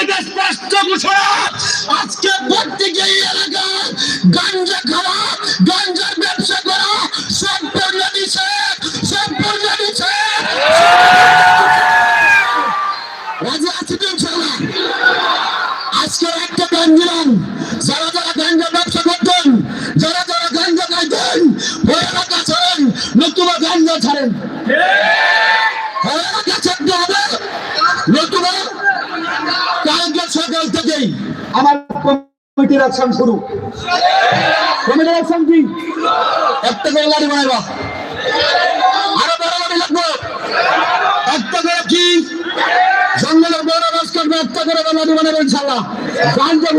থেকে স্পষ্ট ঘোষণা, আজকে প্রত্যেকে এলাকায় গাঞ্জা খাওয়া, গাঞ্জার ব্যবসা করা সম্পূর্ণ নিষেধ, সম্পূর্ণ নিষেধ। রাজি আছি তো ইনশাআল্লাহ? আজকে একটা গান দিলাম, যারা যারা গাঞ্জা ব্যবসা করতেন, যারা যারা গাঞ্জা খাইতেন, ওই এলাকা ছাড়েন, নতুবা গাঞ্জা ছাড়েন। ওই এলাকা ছাড়তে হবে, নতুবা কালকে সকাল থেকেই আমার কমিটির অ্যাকশন শুরু। কমিটির অ্যাকশন কি? একটা করে লাড়ি বানাইবা, আরো বড় লাড়ি লাগবে, একটা করে কি জঙ্গলের বড় রাজ করবে, একটা করে লাড়ি বানাবো ইনশাআল্লাহ। গাঞ্জা